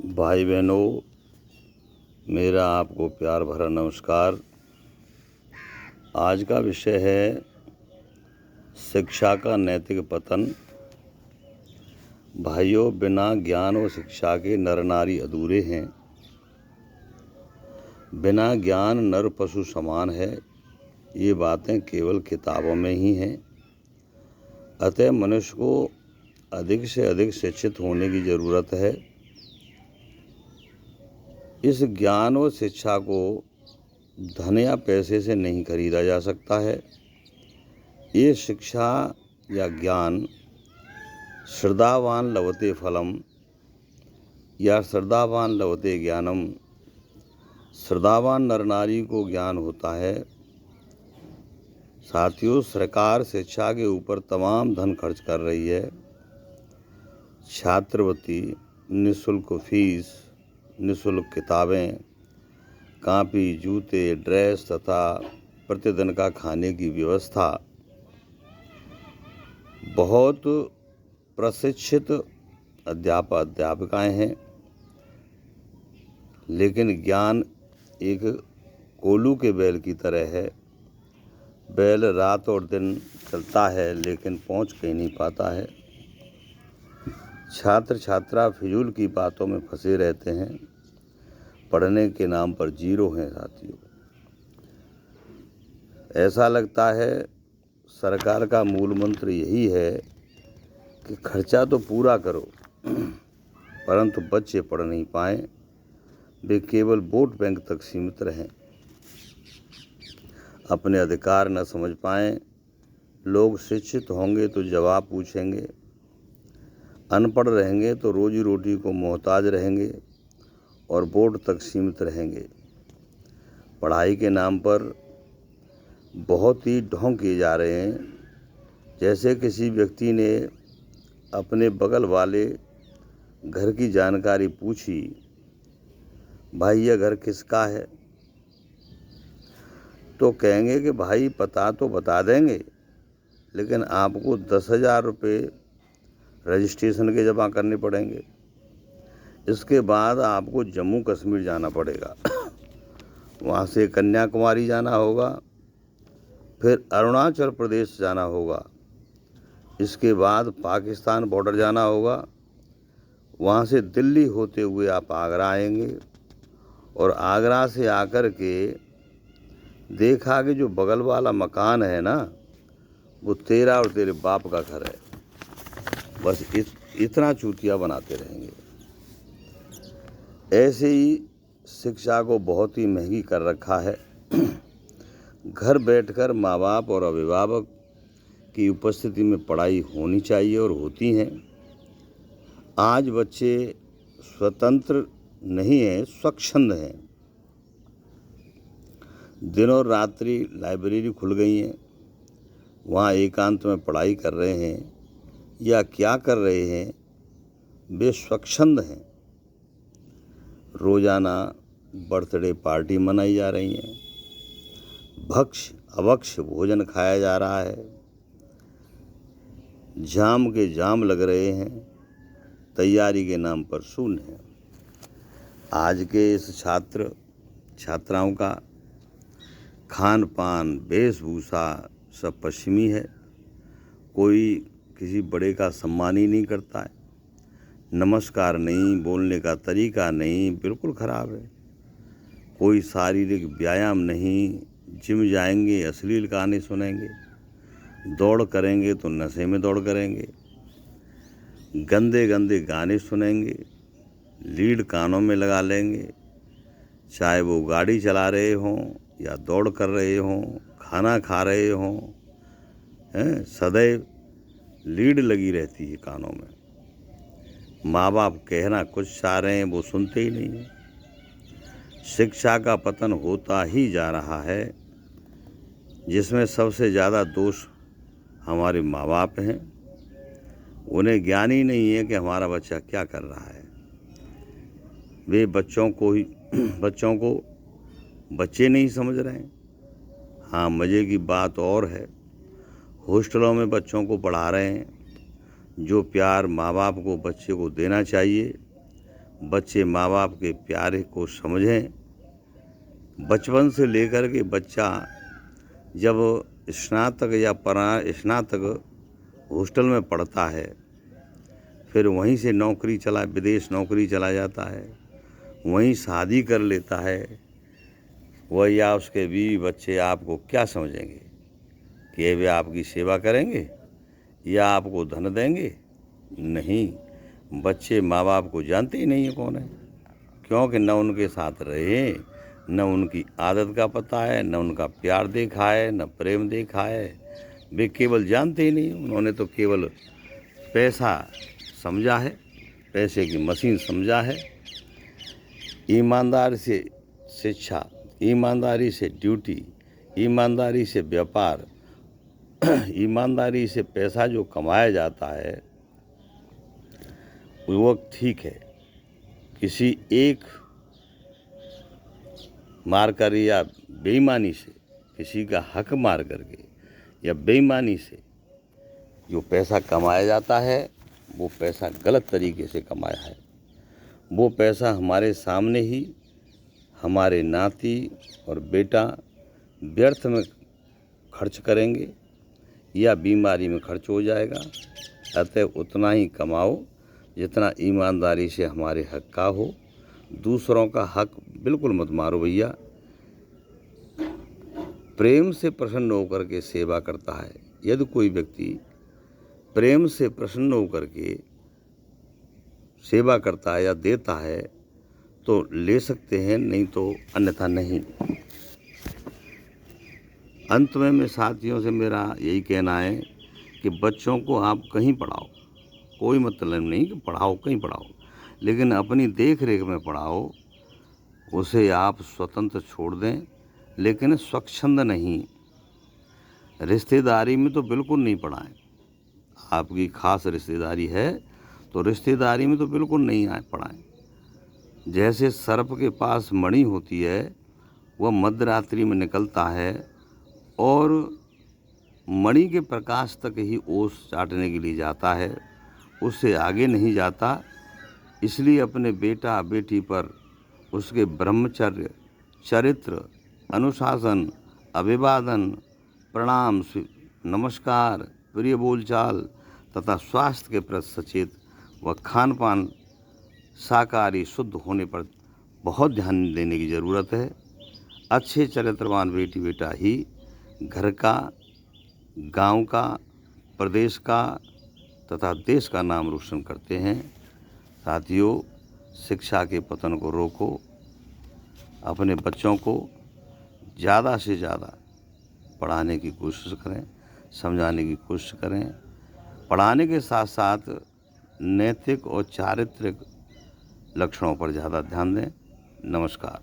भाई बहनों, मेरा आपको प्यार भरा नमस्कार। आज का विषय है शिक्षा का नैतिक पतन। भाइयों, बिना ज्ञान और शिक्षा के नर नारी अधूरे हैं। बिना ज्ञान नर पशु समान है। ये बातें केवल किताबों में ही हैं। अतः मनुष्य को अधिक से अधिक शिक्षित होने की ज़रूरत है। इस ज्ञान और शिक्षा को धन या पैसे से नहीं खरीदा जा सकता है। ये शिक्षा या ज्ञान श्रद्धावान लभते फलम या श्रद्धावान लभते ज्ञानम। श्रद्धावान नर नारी को ज्ञान होता है। साथियों, सरकार शिक्षा के ऊपर तमाम धन खर्च कर रही है। छात्रवृत्ति, निःशुल्क फीस, निःशुल्क किताबें, कापी, जूते, ड्रेस तथा प्रतिदिन का खाने की व्यवस्था। बहुत प्रशिक्षित अध्यापक-अध्यापिकाएं हैं, लेकिन ज्ञान एक कोल्हू के बैल की तरह है। बैल रात और दिन चलता है, लेकिन पहुंच कहीं नहीं पाता है। छात्र छात्रा फिजूल की बातों में फंसे रहते हैं। पढ़ने के नाम पर जीरो हैं। साथियों, ऐसा लगता है सरकार का मूल मंत्र यही है कि खर्चा तो पूरा करो, परंतु बच्चे पढ़ नहीं पाएं। वे केवल वोट बैंक तक सीमित रहें, अपने अधिकार न समझ पाएं। लोग शिक्षित होंगे तो जवाब पूछेंगे, अनपढ़ रहेंगे तो रोजी रोटी को मोहताज रहेंगे और वोट तक सीमित रहेंगे। पढ़ाई के नाम पर बहुत ही ढोंग किए जा रहे हैं। जैसे किसी व्यक्ति ने अपने बगल वाले घर की जानकारी पूछी, भाई यह घर किसका है? तो कहेंगे कि भाई पता तो बता देंगे, लेकिन आपको 10,000 रुपये रजिस्ट्रेशन के जमा करने पड़ेंगे। इसके बाद आपको जम्मू कश्मीर जाना पड़ेगा, वहाँ से कन्याकुमारी जाना होगा, फिर अरुणाचल प्रदेश जाना होगा, इसके बाद पाकिस्तान बॉर्डर जाना होगा, वहाँ से दिल्ली होते हुए आप आगरा आएंगे और आगरा से आकर के देखा कि जो बगल वाला मकान है ना, वो तेरा और तेरे बाप का घर है। बस इतना चूतिया बनाते रहेंगे। ऐसे ही शिक्षा को बहुत ही महंगी कर रखा है। घर बैठकर माँ बाप और अभिभावक की उपस्थिति में पढ़ाई होनी चाहिए और होती हैं। आज बच्चे स्वतंत्र नहीं हैं, स्वच्छंद हैं। दिन और रात्रि लाइब्रेरी खुल गई हैं, वहाँ एकांत में पढ़ाई कर रहे हैं या क्या कर रहे हैं, वे स्वच्छंद हैं। रोजाना बर्थडे पार्टी मनाई जा रही हैं, भक्ष अभक्ष भोजन खाया जा रहा है, जाम के जाम लग रहे हैं, तैयारी के नाम पर शून्य है। आज के इस छात्राओं का खान पान, वेशभूषा सब पश्चिमी है। कोई किसी बड़े का सम्मान ही नहीं करता है। नमस्कार नहीं, बोलने का तरीका नहीं, बिल्कुल ख़राब है। कोई शारीरिक व्यायाम नहीं, जिम जाएंगे अश्लील गाने सुनेंगे, दौड़ करेंगे तो नशे में दौड़ करेंगे, गंदे गंदे गाने सुनेंगे, लीड कानों में लगा लेंगे। चाहे वो गाड़ी चला रहे हों या दौड़ कर रहे हों, खाना खा रहे हों, सदैव लीड लगी रहती है कानों में। माँ बाप कहना कुछ चाह रहे हैं, वो सुनते ही नहीं हैं। शिक्षा का पतन होता ही जा रहा है, जिसमें सबसे ज़्यादा दोष हमारे माँ बाप हैं। उन्हें ज्ञान ही नहीं है कि हमारा बच्चा क्या कर रहा है। वे बच्चों को बच्चे नहीं समझ रहे हैं। हाँ, मज़े की बात और है, हॉस्टलों में बच्चों को पढ़ा रहे हैं। जो प्यार माँ बाप को बच्चे को देना चाहिए, बच्चे माँ बाप के प्यार को समझें। बचपन से लेकर के बच्चा जब स्नातक या स्नातक हॉस्टल में पढ़ता है, फिर वहीं से विदेश नौकरी चला जाता है, वहीं शादी कर लेता है, वह या उसके बीवी बच्चे आपको क्या समझेंगे कि वे आपकी सेवा करेंगे या आपको धन देंगे? नहीं, बच्चे माँ बाप को जानते ही नहीं है कौन है, क्योंकि न उनके साथ रहे, न उनकी आदत का पता है, न उनका प्यार देखा है, न प्रेम देखा है। वे केवल जानते ही नहीं, उन्होंने तो केवल पैसा समझा है, पैसे की मशीन समझा है। ईमानदारी से शिक्षा, ईमानदारी से ड्यूटी, ईमानदारी से व्यापार, ईमानदारी से पैसा जो कमाया जाता है वो ठीक है। किसी एक मारकर या बेईमानी से, किसी का हक मार करके या बेईमानी से जो पैसा कमाया जाता है, वो पैसा गलत तरीके से कमाया है। वो पैसा हमारे सामने ही हमारे नाती और बेटा व्यर्थ में खर्च करेंगे या बीमारी में खर्च हो जाएगा। अतः उतना ही कमाओ जितना ईमानदारी से हमारे हक का हो। दूसरों का हक बिल्कुल मत मारो भैया। प्रेम से प्रसन्न होकर के सेवा करता है। यदि कोई व्यक्ति प्रेम से प्रसन्न होकर के सेवा करता है या देता है तो ले सकते हैं, नहीं तो अन्यथा नहीं। अंत में साथियों से मेरा यही कहना है कि बच्चों को आप कहीं पढ़ाओ, कोई मतलब नहीं कि पढ़ाओ कहीं पढ़ाओ, लेकिन अपनी देख रेख में पढ़ाओ। उसे आप स्वतंत्र छोड़ दें, लेकिन स्वच्छंद नहीं। रिश्तेदारी में तो बिल्कुल नहीं पढ़ाएं। आपकी खास रिश्तेदारी है तो रिश्तेदारी में तो बिल्कुल नहीं पढ़ाएं। जैसे सर्प के पास मणि होती है, वह मध्यरात्रि में निकलता है और मणि के प्रकाश तक ही ओस चाटने के लिए जाता है, उससे आगे नहीं जाता। इसलिए अपने बेटा बेटी पर उसके ब्रह्मचर्य, चरित्र, अनुशासन, अभिवादन, प्रणाम, नमस्कार, प्रिय बोलचाल तथा स्वास्थ्य के प्रति सचेत व खान पान शाकाहारी शुद्ध होने पर बहुत ध्यान देने की ज़रूरत है। अच्छे चरित्रवान बेटी बेटा ही घर का, गांव का, प्रदेश का तथा देश का नाम रोशन करते हैं। साथियों, शिक्षा के पतन को रोको। अपने बच्चों को ज़्यादा से ज़्यादा पढ़ाने की कोशिश करें, समझाने की कोशिश करें। पढ़ाने के साथ साथ नैतिक और चारित्रिक लक्षणों पर ज़्यादा ध्यान दें। नमस्कार।